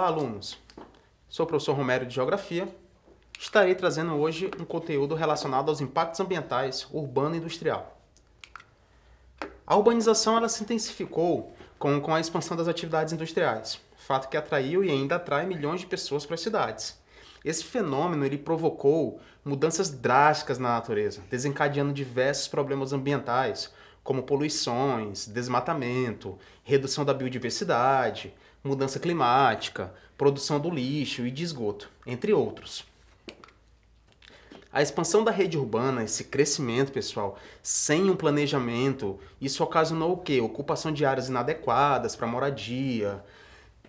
alunos! Sou o professor Romero de Geografia. Estarei trazendo hoje um conteúdo relacionado aos impactos ambientais urbano e industrial. A urbanização ela se intensificou com a expansão das atividades industriais, fato que atraiu e ainda atrai milhões de pessoas para as cidades. Esse fenômeno ele provocou mudanças drásticas na natureza, desencadeando diversos problemas ambientais, como poluições, desmatamento, redução da biodiversidade, mudança climática, produção do lixo e de esgoto, entre outros. A expansão da rede urbana, esse crescimento, pessoal, sem um planejamento, isso ocasionou o quê? Ocupação de áreas inadequadas para moradia,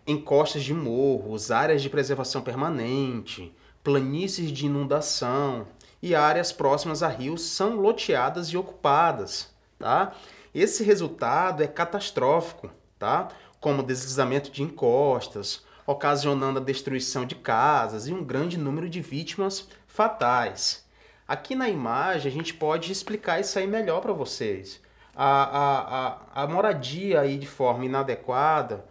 encostas de morros, áreas de preservação permanente, planícies de inundação e áreas próximas a rios são loteadas e ocupadas, tá? Esse resultado é catastrófico, tá? Como deslizamento de encostas, ocasionando a destruição de casas e um grande número de vítimas fatais. Aqui na imagem a gente pode explicar isso aí melhor para vocês. A moradia aí de forma inadequada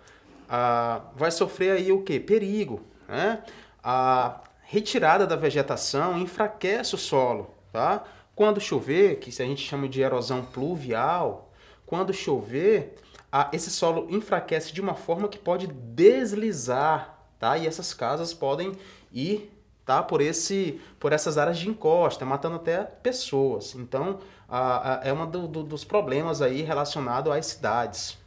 vai sofrer aí o quê? Perigo, né? A retirada da vegetação enfraquece o solo, tá? Quando chover, que a gente chama de erosão pluvial, quando chover, esse solo enfraquece de uma forma que pode deslizar, tá? E essas casas podem ir, tá? por essas áreas de encosta, matando até pessoas. Então, é um dos problemas aí relacionado às cidades.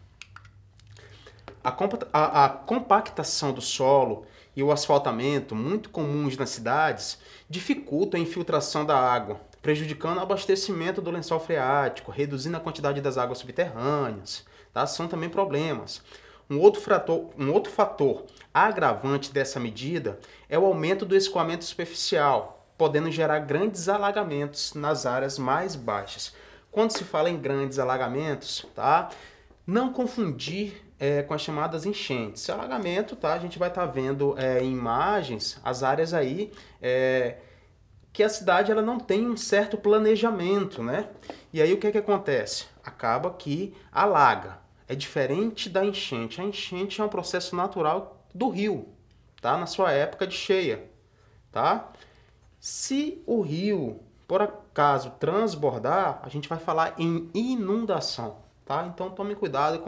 A compactação do solo e o asfaltamento, muito comuns nas cidades, dificultam a infiltração da água, prejudicando o abastecimento do lençol freático, reduzindo a quantidade das águas subterrâneas. Tá? São também problemas. Um outro fator agravante dessa medida é o aumento do escoamento superficial, podendo gerar grandes alagamentos nas áreas mais baixas. Quando se fala em grandes alagamentos, tá? Não confundir com as chamadas enchentes. Alagamento, tá? A gente vai estar vendo em imagens as áreas aí que a cidade ela não tem um certo planejamento, né? E aí o que acontece? Acaba que alaga. É diferente da enchente. A enchente é um processo natural do rio, tá? Na sua época de cheia, tá? Se o rio, por acaso, transbordar, a gente vai falar em inundação, tá? Então tome cuidado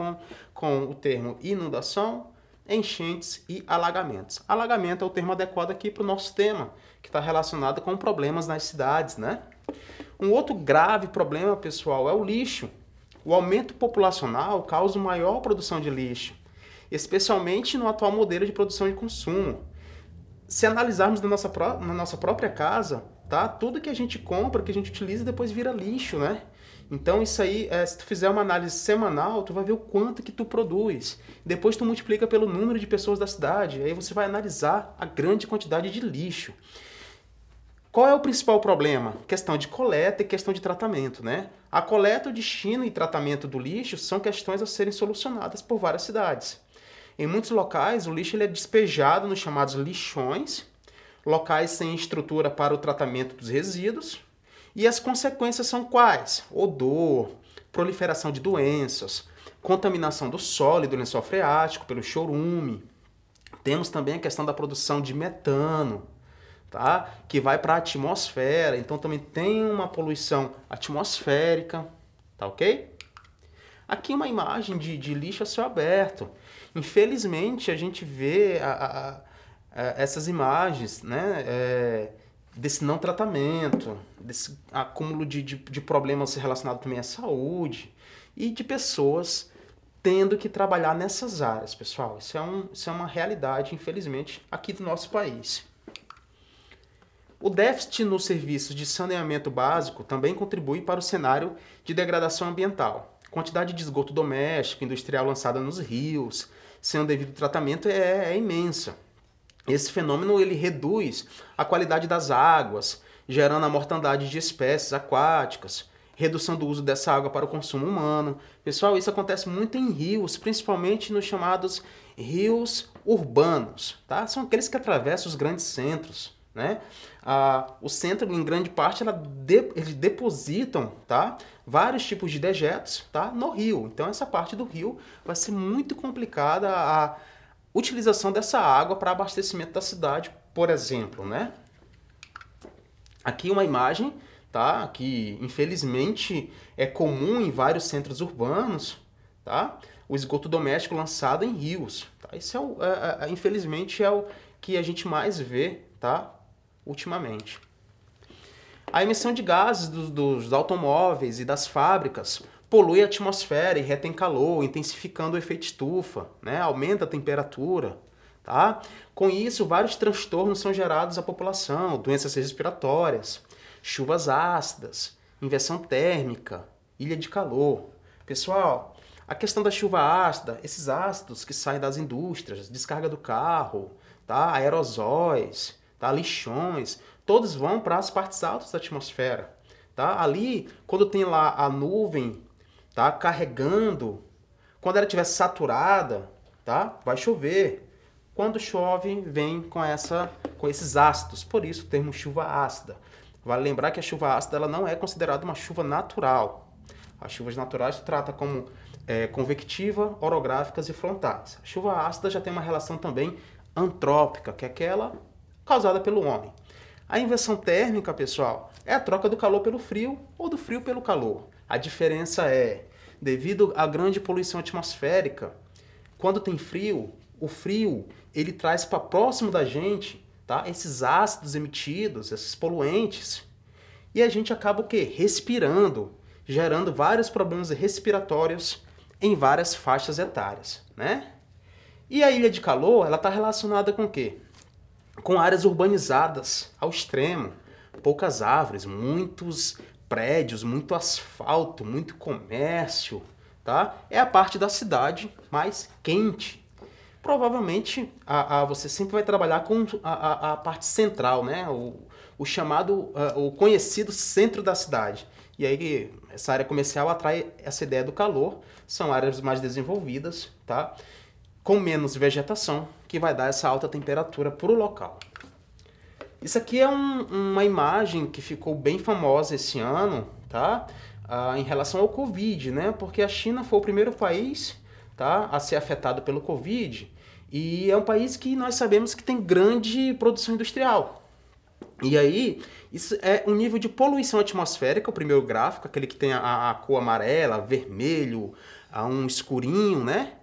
com o termo inundação, enchentes e alagamentos. Alagamento é o termo adequado aqui para o nosso tema, que está relacionado com problemas nas cidades, né? Um outro grave problema, pessoal, é o lixo. O aumento populacional causa maior produção de lixo, especialmente no atual modelo de produção e consumo. Se analisarmos na nossa própria casa, tá? Tudo que a gente compra, que a gente utiliza, depois vira lixo, né? Então isso aí, se tu fizer uma análise semanal, tu vai ver o quanto que tu produz. Depois tu multiplica pelo número de pessoas da cidade, aí você vai analisar a grande quantidade de lixo. Qual é o principal problema? Questão de coleta e questão de tratamento, né? A coleta, o destino e tratamento do lixo são questões a serem solucionadas por várias cidades. Em muitos locais, o lixo ele é despejado nos chamados lixões, locais sem estrutura para o tratamento dos resíduos, e as consequências são quais? Odor, proliferação de doenças, contaminação do solo e do lençol freático pelo chorume. Temos também a questão da produção de metano, tá? Que vai para a atmosfera, então também tem uma poluição atmosférica, tá ok? Aqui uma imagem de lixo a céu aberto. Infelizmente a gente vê essas imagens, né, desse não tratamento, desse acúmulo de problemas relacionados também à saúde e de pessoas tendo que trabalhar nessas áreas, pessoal. Isso é uma realidade, infelizmente, aqui do nosso país. O déficit nos serviços de saneamento básico também contribui para o cenário de degradação ambiental. A quantidade de esgoto doméstico, industrial lançada nos rios, sem o devido tratamento, é imensa. Esse fenômeno ele reduz a qualidade das águas, gerando a mortandade de espécies aquáticas, redução do uso dessa água para o consumo humano. Pessoal, isso acontece muito em rios, principalmente nos chamados rios urbanos, tá? São aqueles que atravessam os grandes centros, né? O centro, em grande parte, eles depositam, tá, vários tipos de dejetos, tá, no rio. Então, essa parte do rio vai ser muito complicada utilização dessa água para abastecimento da cidade, por exemplo, né? Aqui uma imagem, tá? Que infelizmente é comum em vários centros urbanos, tá? O esgoto doméstico lançado em rios, tá? Isso infelizmente é o que a gente mais vê, tá? Ultimamente. A emissão de gases dos automóveis e das fábricas polui a atmosfera e retém calor, intensificando o efeito estufa, né? Aumenta a temperatura, tá? Com isso, vários transtornos são gerados à população, doenças respiratórias, chuvas ácidas, inversão térmica, ilha de calor. Pessoal, a questão da chuva ácida, esses ácidos que saem das indústrias, descarga do carro, tá? Aerosóis, tá? Lixões, todos vão para as partes altas da atmosfera, tá? Ali, quando tem lá a nuvem, tá? Carregando, quando ela estiver saturada, tá? Vai chover. Quando chove, vem com esses ácidos, por isso o termo chuva ácida. Vale lembrar que a chuva ácida ela não é considerada uma chuva natural. As chuvas naturais se trata como convectiva, orográficas e frontais. A chuva ácida já tem uma relação também antrópica, que é aquela causada pelo homem. A inversão térmica, pessoal, é a troca do calor pelo frio ou do frio pelo calor. A diferença é, devido à grande poluição atmosférica, quando tem frio, o frio ele traz para próximo da gente, tá? Esses ácidos emitidos, esses poluentes, e a gente acaba o quê? Respirando, gerando vários problemas respiratórios em várias faixas etárias, né? E a ilha de calor, ela está relacionada com o quê? Com áreas urbanizadas ao extremo, poucas árvores, muitos prédios, muito asfalto, muito comércio, tá? É a parte da cidade mais quente. Provavelmente você sempre vai trabalhar com a parte central, né? O chamado, o conhecido centro da cidade. E aí essa área comercial atrai essa ideia do calor, são áreas mais desenvolvidas, tá? Com menos vegetação, que vai dar essa alta temperatura para o local. Isso aqui é uma imagem que ficou bem famosa esse ano, tá? Em relação ao Covid, né? Porque a China foi o primeiro país, tá, a ser afetado pelo Covid, e é um país que nós sabemos que tem grande produção industrial. E aí, isso é um nível de poluição atmosférica, o primeiro gráfico, aquele que tem a cor amarela, vermelho, um escurinho, né?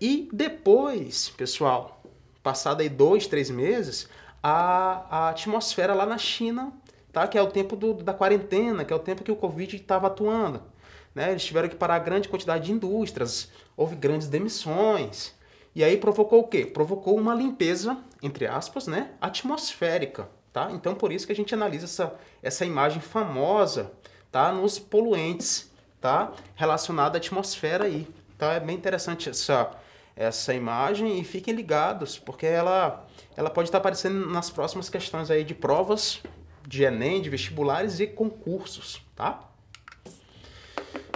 E depois, pessoal, passado aí 2, 3 meses, a atmosfera lá na China, tá? Que é o tempo da quarentena, que é o tempo que o Covid estava atuando, né? Eles tiveram que parar grande quantidade de indústrias, houve grandes demissões. E aí provocou o quê? Provocou uma limpeza, entre aspas, né? Atmosférica, tá? Então por isso que a gente analisa essa imagem famosa, tá? Nos poluentes, tá? Relacionada à atmosfera aí. Então é bem interessante essa imagem e fiquem ligados, porque ela pode estar aparecendo nas próximas questões aí de provas de Enem, de vestibulares e concursos, tá?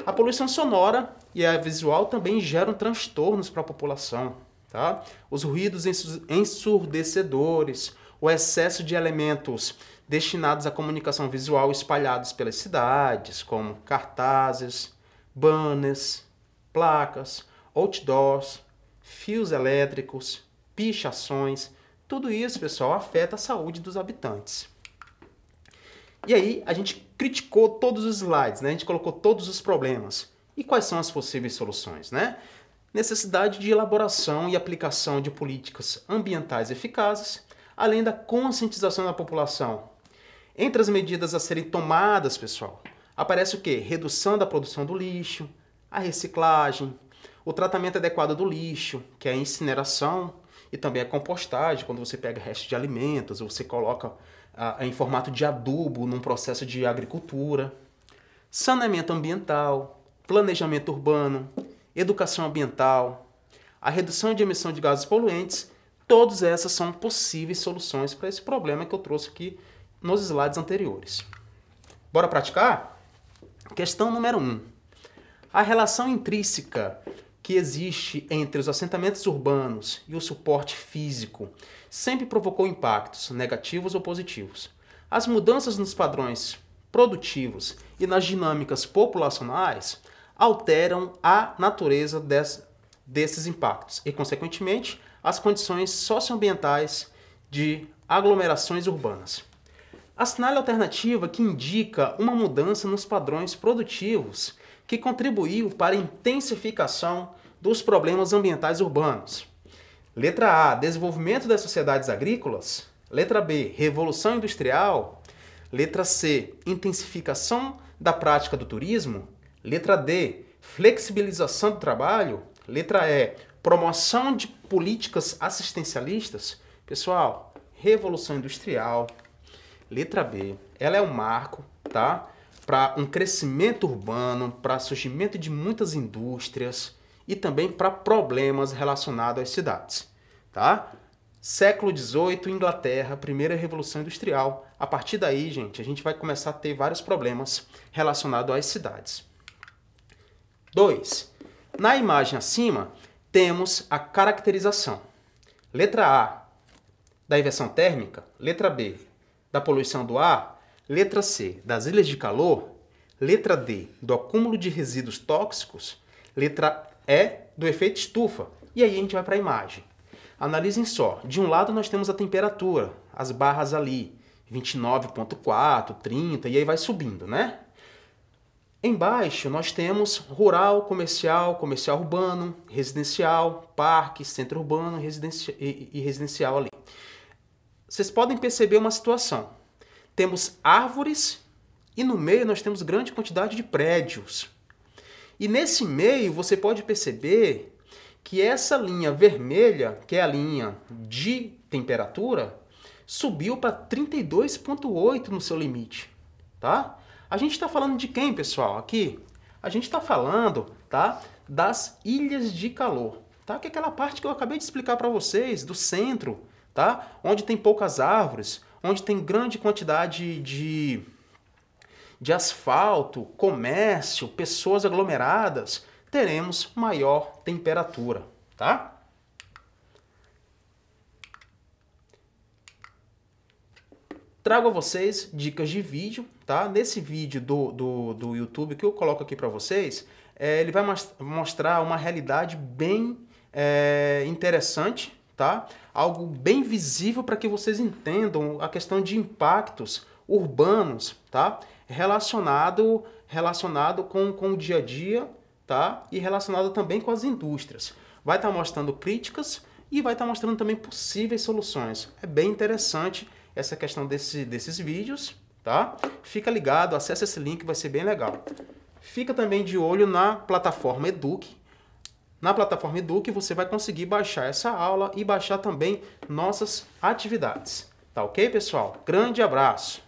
A poluição sonora e a visual também geram transtornos para a população, tá? Os ruídos ensurdecedores, o excesso de elementos destinados à comunicação visual espalhados pelas cidades, como cartazes, banners, placas, outdoors, fios elétricos, pichações, tudo isso, pessoal, afeta a saúde dos habitantes. E aí, a gente criticou todos os slides, né? A gente colocou todos os problemas. E quais são as possíveis soluções, né? Necessidade de elaboração e aplicação de políticas ambientais eficazes, além da conscientização da população. Entre as medidas a serem tomadas, pessoal, aparece o quê? Redução da produção do lixo, a reciclagem, o tratamento adequado do lixo, que é a incineração, e também a compostagem, quando você pega restos de alimentos, ou você coloca em formato de adubo num processo de agricultura. Saneamento ambiental, planejamento urbano, educação ambiental, a redução de emissão de gases poluentes, todas essas são possíveis soluções para esse problema que eu trouxe aqui nos slides anteriores. Bora praticar? Questão número 1. A relação intrínseca que existe entre os assentamentos urbanos e o suporte físico sempre provocou impactos negativos ou positivos. As mudanças nos padrões produtivos e nas dinâmicas populacionais alteram a natureza desses impactos e, consequentemente, as condições socioambientais de aglomerações urbanas. Assinale a alternativa que indica uma mudança nos padrões produtivos que contribuiu para a intensificação dos problemas ambientais urbanos. Letra A, desenvolvimento das sociedades agrícolas. Letra B, revolução industrial. Letra C, intensificação da prática do turismo. Letra D, flexibilização do trabalho. Letra E, promoção de políticas assistencialistas. Pessoal, revolução industrial. Letra B, ela é um marco, tá? Para um crescimento urbano, para surgimento de muitas indústrias e também para problemas relacionados às cidades, tá? Século XVIII, Inglaterra, primeira revolução industrial. A partir daí, gente, a gente vai começar a ter vários problemas relacionados às cidades. 2. Na imagem acima, temos a caracterização. Letra A, da inversão térmica. Letra B, da poluição do ar. Letra C, das ilhas de calor. Letra D, do acúmulo de resíduos tóxicos. Letra E, do efeito estufa. E aí a gente vai para a imagem. Analisem só. De um lado nós temos a temperatura, as barras ali, 29,4, 30, e aí vai subindo, né? Embaixo nós temos rural, comercial, comercial urbano, residencial, parque, centro urbano e residencial ali. Vocês podem perceber uma situação. Temos árvores e no meio nós temos grande quantidade de prédios. E nesse meio você pode perceber que essa linha vermelha, que é a linha de temperatura, subiu para 32,8 no seu limite, tá? A gente está falando de quem, pessoal, aqui? A gente está falando, tá, das ilhas de calor, tá? Que é aquela parte que eu acabei de explicar para vocês, do centro, tá? Onde tem poucas árvores, onde tem grande quantidade de asfalto, comércio, pessoas aglomeradas, teremos maior temperatura, tá? Trago a vocês dicas de vídeo, tá? Nesse vídeo do YouTube que eu coloco aqui para vocês, ele vai mostrar uma realidade bem interessante, tá? Algo bem visível para que vocês entendam a questão de impactos urbanos, tá? Relacionado com o dia a dia, tá? E relacionado também com as indústrias. Vai estar mostrando críticas e vai estar mostrando também possíveis soluções. É bem interessante essa questão desses vídeos, tá? Fica ligado, acessa esse link, vai ser bem legal. Fica também de olho na plataforma Eduque. Na plataforma Eduque você vai conseguir baixar essa aula e baixar também nossas atividades. Tá ok, pessoal? Grande abraço!